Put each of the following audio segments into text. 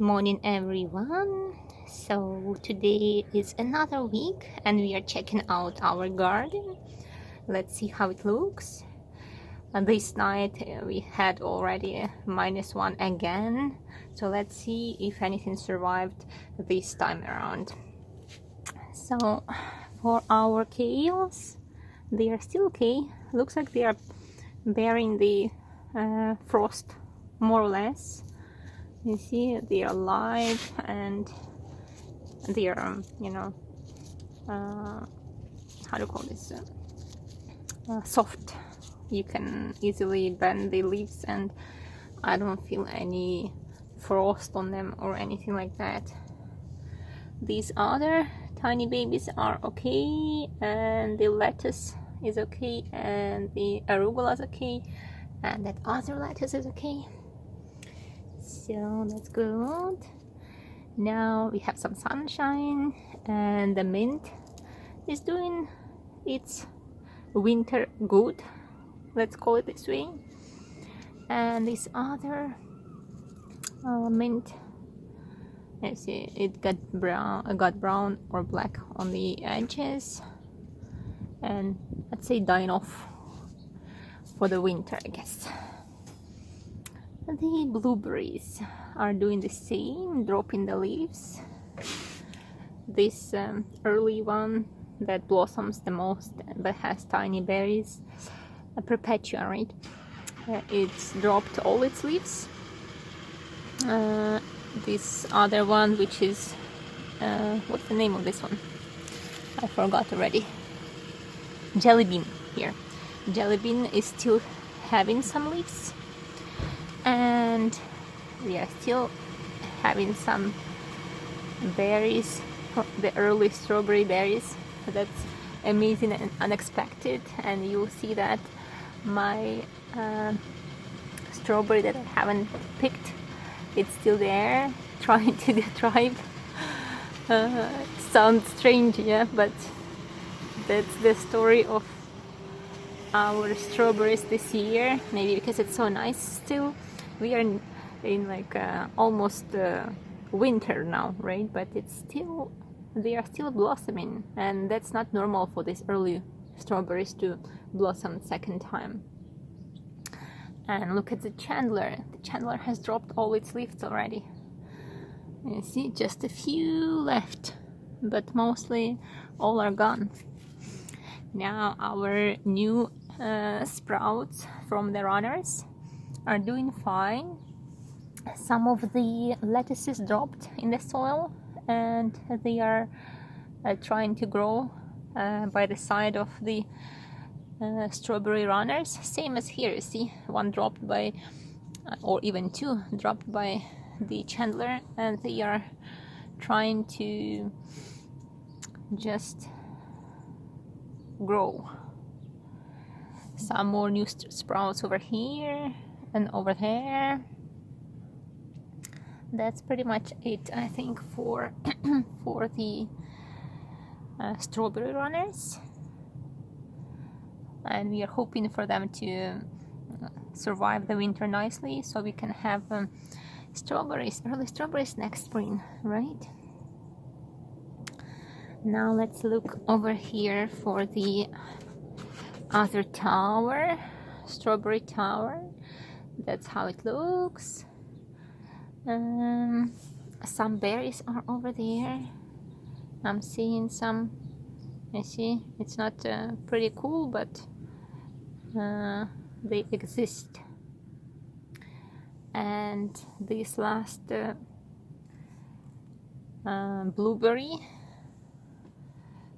Good morning, everyone. So today is another week and we are checking out our garden. Let's see how it looks. And this night we had already -1 again, so let's see if anything survived this time around. So for our kales, they are still okay. Looks like they are bearing the frost more or less. You see, they are alive and they are, how do you call this? Soft. You can easily bend the leaves, and I don't feel any frost on them or anything like that. These other tiny babies are okay, and the lettuce is okay, and the arugula is okay, and that other lettuce is okay. So that's good. Now we have some sunshine, and the mint is doing its winter good, let's call it this way. And this other mint, you see, it got brown or black on the edges, and let's say dying off for the winter, I guess. The blueberries are doing the same, dropping the leaves. This early one that blossoms the most but has tiny berries, a perpetua, right? It's dropped all its leaves. This other one, which is what's the name of this one? I forgot already. Jelly bean here. Jelly bean is still having some leaves, and we are still having some berries, the early strawberry berries. That's amazing and unexpected, and you'll see that my strawberry that I haven't picked, it's still there, trying to thrive. Sounds strange, yeah, but that's the story of our strawberries this year. Maybe because it's so nice still. We are in like almost winter now, right? But they are still blossoming, and that's not normal for these early strawberries to blossom second time. And look at the chandler. The chandler has dropped all its leaves already. You see, just a few left, but mostly all are gone. Now our new sprouts from the runners are doing fine. Some of the lettuces dropped in the soil, and they are trying to grow by the side of the strawberry runners. Same as here, you see, one dropped by, or even two dropped by the chandler, and they are trying to just grow. Some more new sprouts over here and over there. That's pretty much it, I think, for for the strawberry runners, and we are hoping for them to survive the winter nicely, so we can have early strawberries next spring, right? Now let's look over here for the other tower, strawberry tower. That's how it looks. Some berries are over there. I'm seeing some. You see, it's not pretty cool, but they exist. And this last blueberry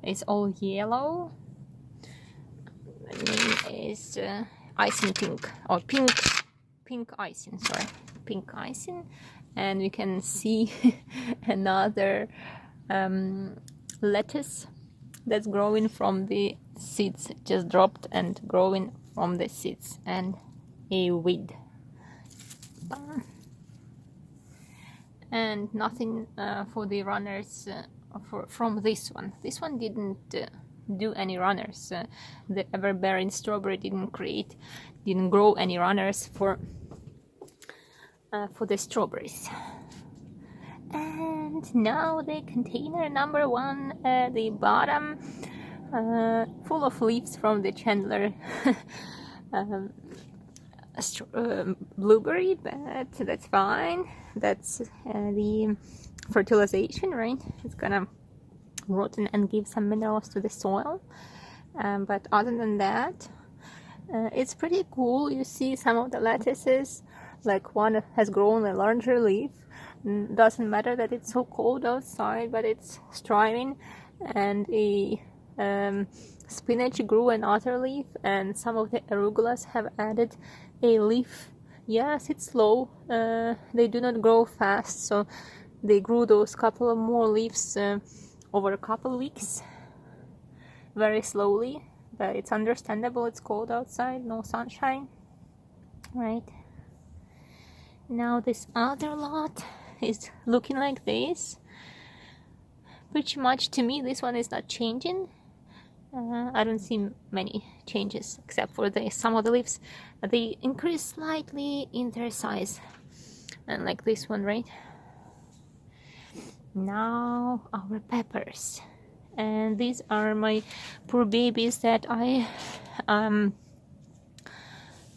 is all yellow. The name is icing pink, or pink icing, sorry, pink icing. And we can see another lettuce that's growing from the seeds, just dropped and growing from the seeds, and a weed. And nothing for the runners from this one. This one didn't do any runners. The ever-bearing strawberry didn't grow any runners for the strawberries. And now the container number 1 at the bottom, full of leaves from the Chandler blueberry, but that's fine. That's the fertilization, right? It's gonna rotten and give some minerals to the soil. But other than that, it's pretty cool. You see some of the lettuces, like one has grown a larger leaf. Doesn't matter that it's so cold outside, but it's striving. And a spinach grew another leaf, and some of the arugulas have added a leaf. Yes, it's slow. They do not grow fast, so they grew those couple of more leaves over a couple weeks, very slowly. But it's understandable. It's cold outside, no sunshine, right? Now this other lot is looking like this. Pretty much to me, this one is not changing. I don't see many changes except for some of the leaves. They increase slightly in their size, and like this one, right? Now our peppers, and these are my poor babies that I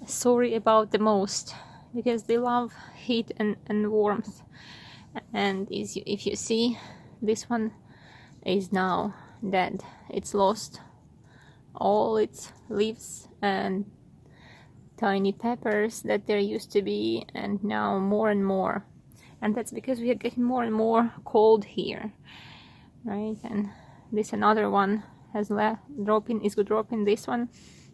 sorry about the most, because they love heat and warmth. And if you see, this one is now dead. It's lost all its leaves and tiny peppers that there used to be, and now more and more. And that's because we are getting more and more cold here, right? And this another one is dropping this one,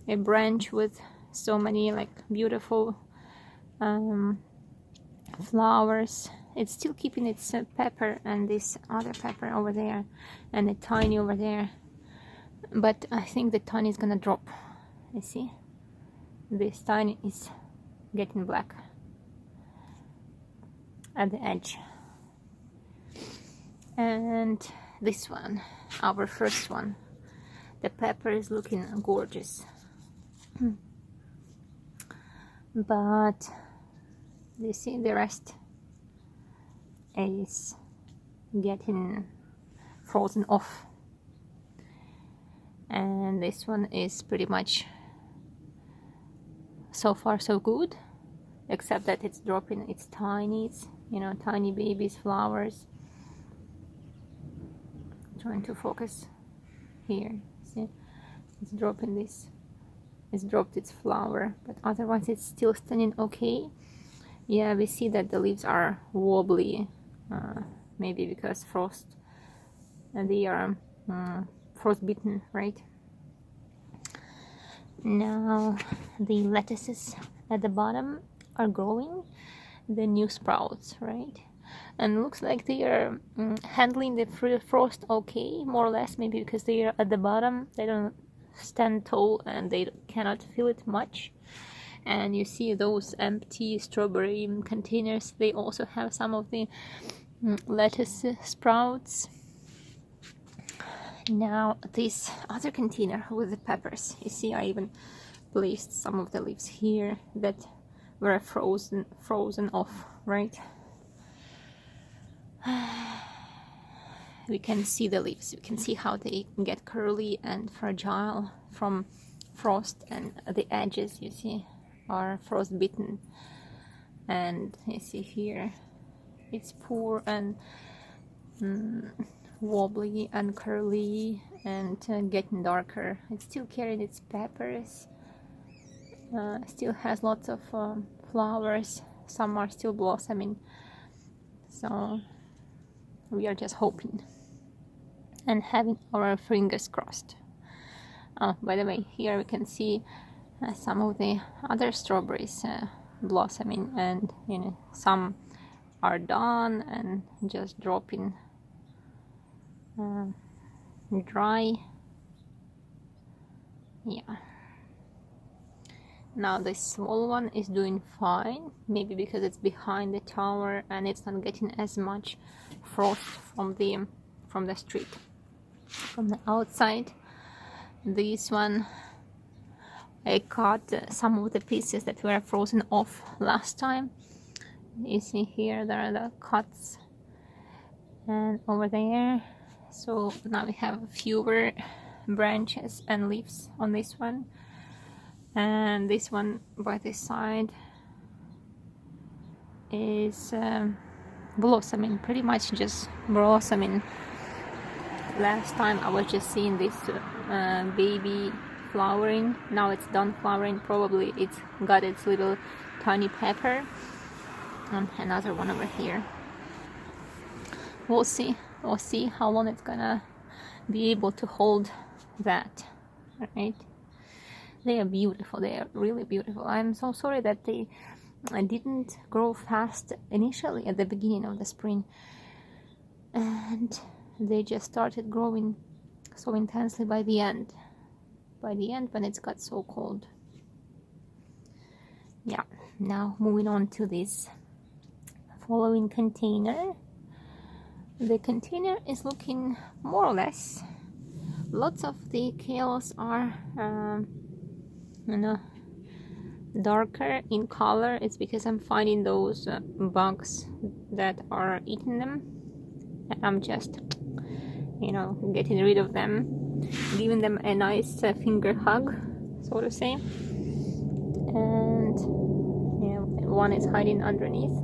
a branch with so many like beautiful flowers. It's still keeping its pepper, and this other pepper over there, and a tiny over there. But I think the tiny is gonna drop. You see, this tiny is getting black at the edge. And this one, our first one, the pepper is looking gorgeous. But you see, the rest is getting frozen off. And this one is pretty much so far so good, except that it's dropping its tinies, tiny babies flowers. Trying to focus here. See, it's dropping this. It's dropped its flower, but otherwise it's still standing okay. Yeah, we see that the leaves are wobbly, maybe because frost, and they are frostbitten, right? Now the lettuces at the bottom are growing, the new sprouts, right? And looks like they are handling the frost okay, more or less, maybe because they are at the bottom, they don't stand tall and they cannot feel it much. And you see those empty strawberry containers, they also have some of the lettuce sprouts. Now this other container with the peppers, you see I even placed some of the leaves here that were frozen off, right? We can see the leaves, we can see how they get curly and fragile from frost, and the edges, you see, are frostbitten. And you see here it's poor and wobbly and curly and getting darker. It's still carrying its peppers, still has lots of flowers, some are still blossoming, so we are just hoping and having our fingers crossed. Oh, by the way, here we can see some of the other strawberries blossoming, and some are done and just dropping dry. Yeah. Now this small one is doing fine, maybe because it's behind the tower and it's not getting as much frost from the street, from the outside. This one, I cut some of the pieces that were frozen off last time. You see here there are the cuts, and over there. So now we have fewer branches and leaves on this one, and this one by this side is blossoming, pretty much just blossoming. Last time I was just seeing this baby flowering. Now it's done flowering. Probably it's got its little tiny pepper. And another one over here. We'll see how long it's gonna be able to hold that. Right, they are beautiful, they are really beautiful. I'm so sorry that they didn't grow fast initially at the beginning of the spring, and they just started growing so intensely by the end when it's got so cold. Yeah, now moving on to this following container. The container is looking more or less. Lots of the kales are darker in color. It's because I'm finding those bugs that are eating them, and I'm just getting rid of them, giving them a nice finger hug, so to say. And one is hiding underneath,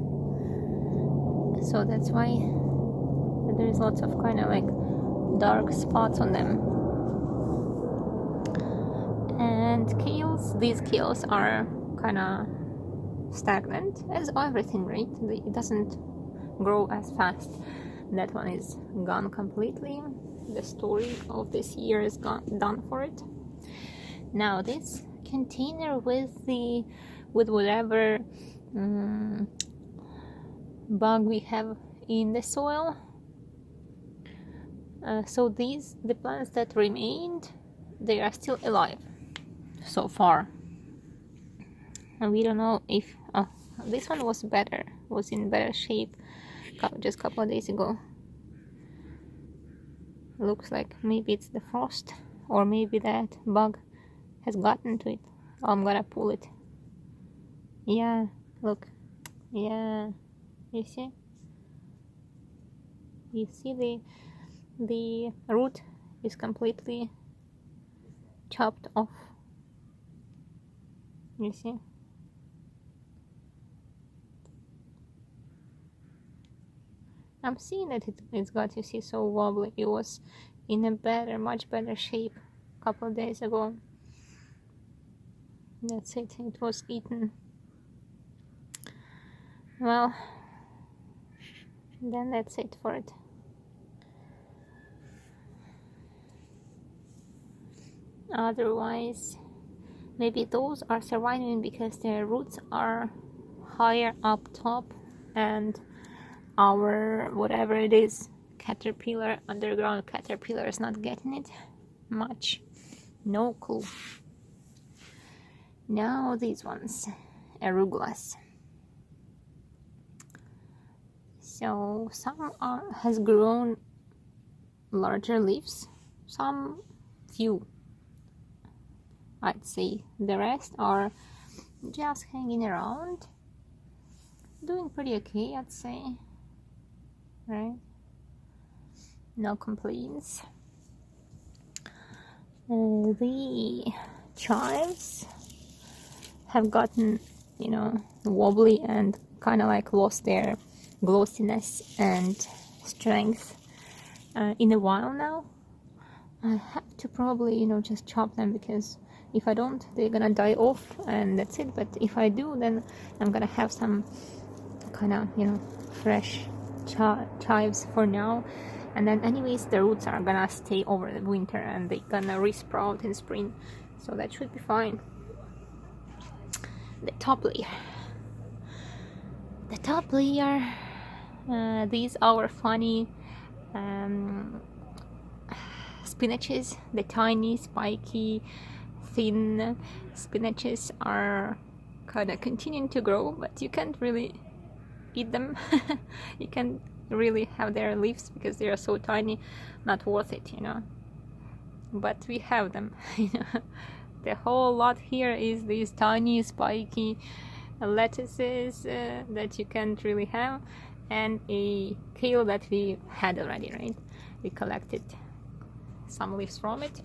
so that's why there's lots of kind of like dark spots on them. And these kales are kind of stagnant, as everything, right? It doesn't grow as fast. That one is gone completely. The story of this year is done for it. Now this container with whatever bug we have in the soil. So the plants that remained, they are still alive so far, and we don't know if this one was in better shape just a couple of days ago. Looks like maybe it's the frost, or maybe that bug has gotten to it. I'm gonna pull it. Yeah, look. Yeah, you see the root is completely chopped off. You see? I'm seeing that it's got, you see, so wobbly. It was in a much better shape a couple of days ago. That's it. It was eaten. Well, then that's it for it. Otherwise, maybe those are surviving because their roots are higher up top, and our whatever it is, underground caterpillar is not getting it much. No clue. Now these ones, arugulas. So some has grown larger leaves, some few, I'd say. The rest are just hanging around, doing pretty okay, I'd say. Right? No complaints. The chives have gotten, wobbly and kind of like lost their glossiness and strength in a while now. I have to probably, just chop them, because if I don't, they're gonna die off and that's it. But if I do, then I'm gonna have some kind of, fresh chives for now. And then anyways, the roots are gonna stay over the winter and they're gonna resprout in spring, so that should be fine. The top layer, these are funny spinaches. The tiny, spiky, thin spinaches are kind of continuing to grow, but you can't really eat them. You can't really have their leaves because they are so tiny. Not worth it, but we have them. The whole lot here is these tiny spiky lettuces that you can't really have, and a kale that we had already, right? We collected some leaves from it.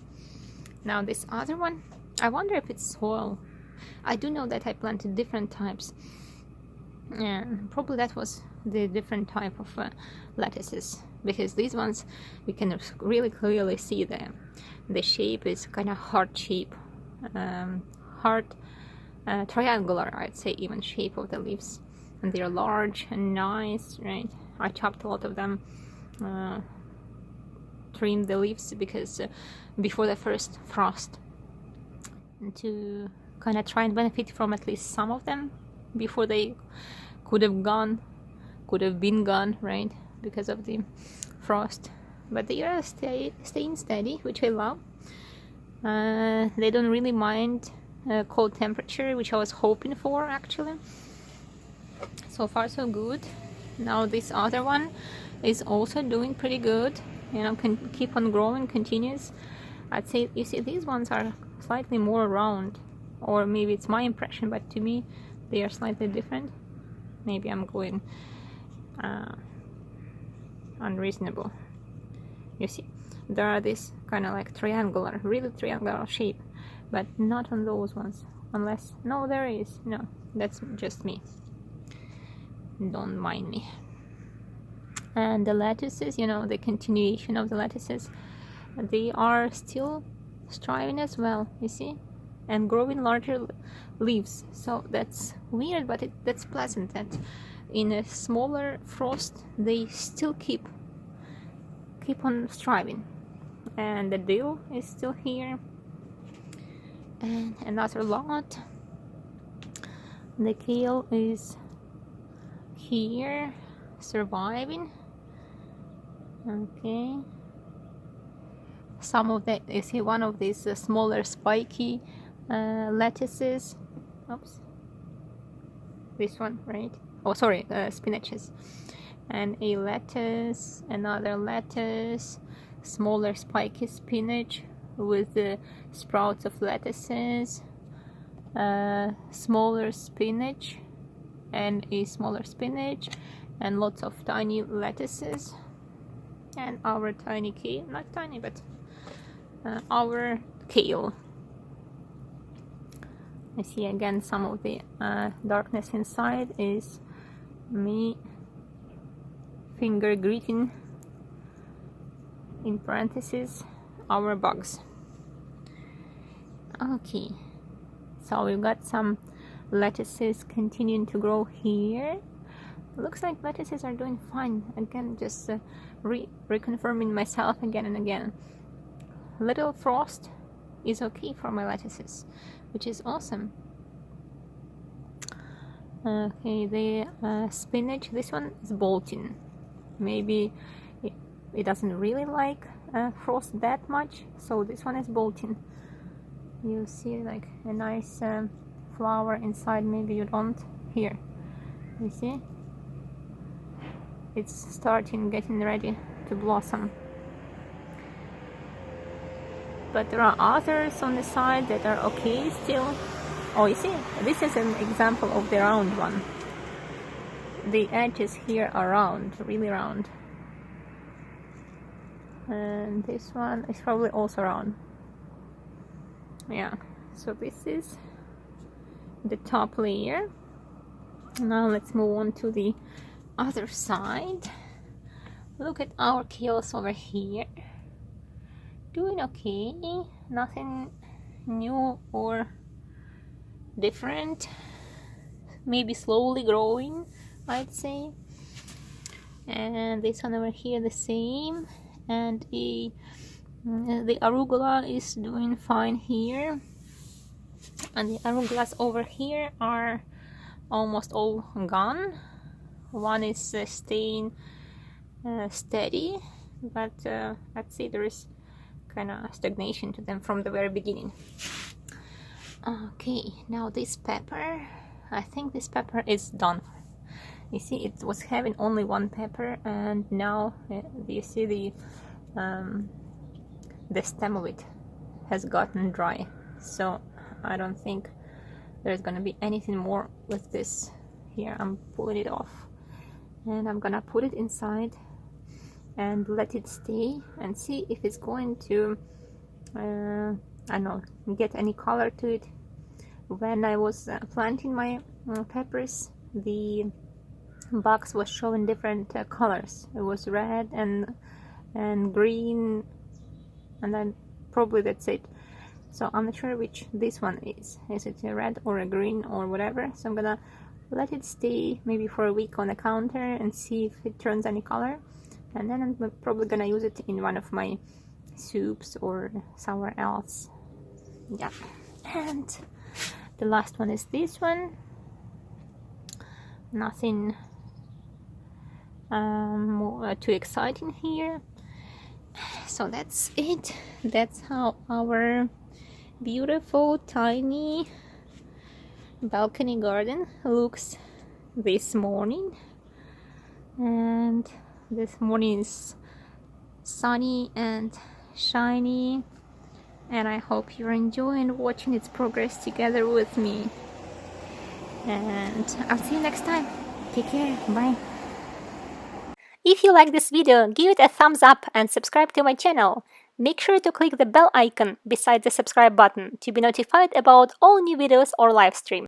Now this other one, I wonder if it's soil. I do know that I planted different types. Yeah, probably that was the different type of lettuces, because these ones we can really clearly see the shape is kind of heart shape, heart triangular, I'd say, even shape of the leaves, and they're large and nice, right? I chopped a lot of them, trimmed the leaves because before the first frost, to kind of try and benefit from at least some of them before they could have been gone, right, because of the frost. But they are staying steady, which I love. They don't really mind cold temperature, which I was hoping for, actually. So far so good. Now this other one is also doing pretty good, you know, can keep on growing, continues. I'd say, you see, these ones are slightly more round, or maybe it's my impression, but to me they are slightly different. Maybe I'm going unreasonable. You see, there are this kind of like triangular, really triangular shape, but not on those ones, unless, no, there is, no, that's just me, don't mind me. And the lettuces, you know, the continuation of the lettuces, they are still striving as well, you see, and growing larger leaves. So that's weird, but that's pleasant that in a smaller frost they still keep on striving. And the dill is still here, and another lot. The kale is here, surviving. Okay, some of that, you see, one of these smaller spiky lettuces, oops, this one, right? Oh, sorry, spinaches. And a lettuce, another lettuce, smaller spiky spinach with the sprouts of lettuces, smaller spinach, and a smaller spinach, and lots of tiny lettuces, and our tiny kale, not tiny, but our kale. I see again some of the darkness inside is me finger greeting, in parentheses, our bugs. Okay, so we've got some lettuces continuing to grow here. Looks like lettuces are doing fine. Again, just reconfirming myself again and again. Little frost is okay for my lettuces, which is awesome. Okay, the spinach, this one is bolting. Maybe it doesn't really like frost that much, so this one is bolting. You see like a nice flower inside. Maybe you don't. Here, you see, it's starting, getting ready to blossom. But there are others on the side that are okay still. Oh, you see, this is an example of the round one. The edges here are round, really round. And this one is probably also round. Yeah, so this is the top layer. Now let's move on to the other side. Look at our kales over here. Doing okay, nothing new or different, maybe slowly growing, I'd say. And this one over here the same, and the arugula is doing fine here, and the arugulas over here are almost all gone. One is staying steady, but I'd say there is kind of stagnation to them from the very beginning. Okay, now this pepper, I think this pepper is done. You see, it was having only one pepper, and now you see the stem of it has gotten dry, so I don't think there's gonna be anything more with this. Here, I'm pulling it off. and I'm gonna put it inside and let it stay and see if it's going to I don't know, get any color to it. When I was planting my peppers, the box was showing different colors. It was red and green, and then probably that's it. So I'm not sure which this one is. Is it a red or a green or whatever? So I'm gonna let it stay maybe for a week on the counter and see if it turns any color, and then I'm probably gonna use it in one of my soups or somewhere else. Yeah. And the last one is this one. Nothing too exciting here. So that's it. That's how our beautiful tiny balcony garden looks this morning. And this morning is sunny and shiny, and I hope you're enjoying watching its progress together with me. And I'll see you next time. Take care. Bye. If you like this video, give it a thumbs up and subscribe to my channel. Make sure to click the bell icon beside the subscribe button to be notified about all new videos or live streams.